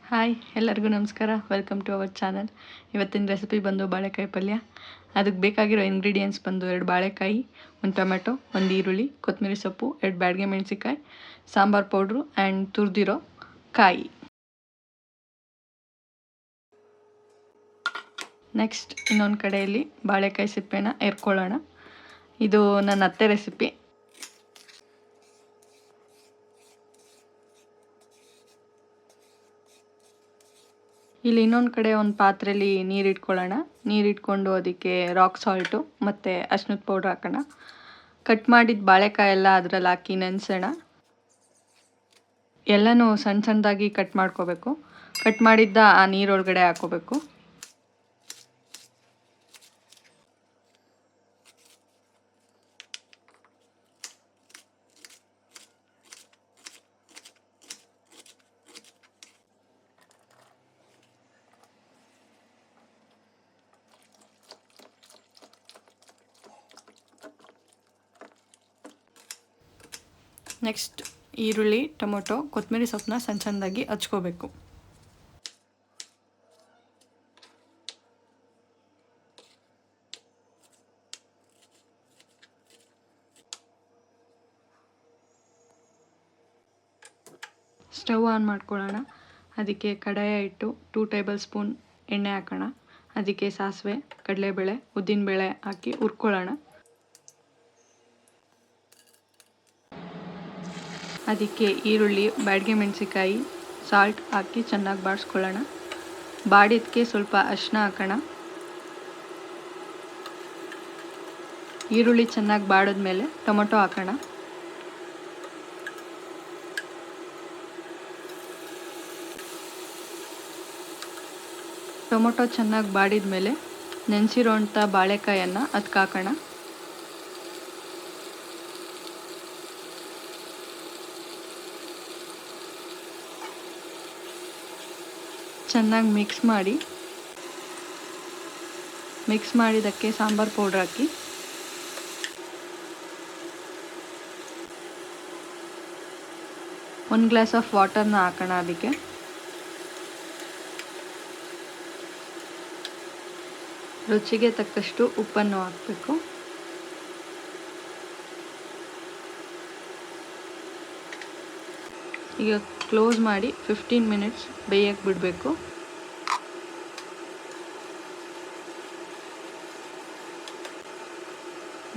Hi ಎಲ್ಲರಿಗೂ ನಮಸ್ಕಾರ. Welcome to our channel. ಇವತ್ತಿನ ರೆಸಿಪಿ ಬಂದು ಬಾಳೆಕಾಯಿ ಪಲ್ಯ. ಅದಕ್ಕೆ ಬೇಕಾಗಿರೋ ಇಂಗ್ರೀಡಿಯೆಂಟ್ಸ್ ಬಂದು 2 ಬಾಳೆಕಾಯಿ, 1 ಟೊಮೆಟೊ, 1 ಈರುಳ್ಳಿ, ಕೊತ್ತಂಬರಿ ಸೊಪ್ಪು, 2 ಬ್ಯಾಡಗೆ ಮೆಣಸಿಕಾಯಿ, ಸಾಂಬಾರು ಪೌಡ್ರು ಆ್ಯಂಡ್ ತುರಿದಿರೋ ಕಾಯಿ. ನೆಕ್ಸ್ಟ್ ಇನ್ನೊಂದು ಕಡೆಯಲ್ಲಿ ಬಾಳೆಕಾಯಿ ಸಿಪ್ಪೆನ ಎರ್ಕೊಳ್ಳೋಣ. ಇದು ನನ್ನ ಅತ್ತೆ ರೆಸಿಪಿ. ಇಲ್ಲಿ ಇನ್ನೊಂದು ಕಡೆ ಒಂದು ಪಾತ್ರೆಯಲ್ಲಿ ನೀರು ಇಟ್ಕೊಳ್ಳೋಣ. ನೀರಿಟ್ಕೊಂಡು ಅದಕ್ಕೆ ರಾಕ್ ಸಾಲ್ಟು ಮತ್ತು ಅರ್ಶಿನದ ಪೌಡ್ರ್ ಹಾಕೋಣ. ಕಟ್ ಮಾಡಿದ ಬಾಳೆಕಾಯಿ ಎಲ್ಲ ಅದರಲ್ಲಿ ಹಾಕಿ ನೆನೆಸೋಣ. ಎಲ್ಲನೂ ಸಣ್ಣ ಸಣ್ಣದಾಗಿ ಕಟ್ ಮಾಡ್ಕೋಬೇಕು. ಕಟ್ ಮಾಡಿದ್ದ ಆ ನೀರೊಳಗಡೆ ಹಾಕೋಬೇಕು. ನೆಕ್ಸ್ಟ್ ಈರುಳ್ಳಿ, ಟೊಮೊಟೊ, ಕೊತ್ತಂಬರಿ ಸೊಪ್ಪನ್ನ ಸಣ್ಣ ಸಣ್ಣದಾಗಿ ಹಚ್ಕೋಬೇಕು. ಸ್ಟವ್ ಆನ್ ಮಾಡ್ಕೊಳ್ಳೋಣ. ಅದಕ್ಕೆ ಕಡಾಯ ಇಟ್ಟು 2 ಟೇಬಲ್ ಸ್ಪೂನ್ ಎಣ್ಣೆ ಹಾಕೋಣ. ಅದಕ್ಕೆ ಸಾಸಿವೆ, ಕಡಲೆಬೇಳೆ, ಉದ್ದಿನಬೇಳೆ ಹಾಕಿ ಹುರ್ಕೊಳ್ಳೋಣ. ಅದಕ್ಕೆ ಈರುಳ್ಳಿ, ಬ್ಯಾಡಗೆ ಮೆಣಸಿಕಾಯಿ, ಸಾಲ್ಟ್ ಹಾಕಿ ಚೆನ್ನಾಗಿ ಬಾಡಿಸ್ಕೊಳ್ಳೋಣ. ಬಾಡಿದ್ದಕ್ಕೆ ಸ್ವಲ್ಪ ಅರಿಶಿನ ಹಾಕೋಣ. ಈರುಳ್ಳಿ ಚೆನ್ನಾಗಿ ಬಾಡಿದ್ಮೇಲೆ ಟೊಮೊಟೊ ಹಾಕೋಣ. ಟೊಮೊಟೊ ಚೆನ್ನಾಗಿ ಬಾಡಿದ್ಮೇಲೆ ನೆನೆಸಿರೋಂಥ ಬಾಳೆಕಾಯನ್ನು ಅದಕ್ಕೆ ಹಾಕೋಣ. ಚೆನ್ನಾಗಿ ಮಿಕ್ಸ್ ಮಾಡಿದ್ದಕ್ಕೆ ಸಾಂಬಾರು ಪೌಡ್ರ್ ಹಾಕಿ ಒಂದು ಗ್ಲಾಸ್ ಆಫ್ ವಾಟರ್ನ ಹಾಕೋಣ. ಅದಕ್ಕೆ ರುಚಿಗೆ ತಕ್ಕಷ್ಟು ಉಪ್ಪನ್ನು ಹಾಕಬೇಕು. ಈಗ ಕ್ಲೋಸ್ ಮಾಡಿ 15 ಮಿನಿಟ್ಸ್ ಬೇಯಕ್ಕೆ ಬಿಡಬೇಕು.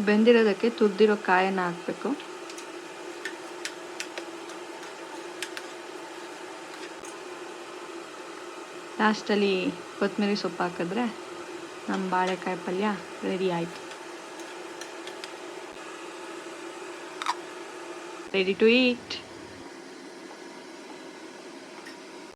ಬೆಂದಿರೋದಕ್ಕೆ ತುರಿದಿರೋ ಕಾಯನ್ನು ಹಾಕಬೇಕು. ಲಾಸ್ಟಲ್ಲಿ ಕೊತ್ತಂಬರಿ ಸೊಪ್ಪು ಹಾಕಿದ್ರೆ ನಮ್ಮ ಬಾಳೆಕಾಯಿ ಪಲ್ಯ ರೆಡಿ ಆಯಿತು. Ready to heat.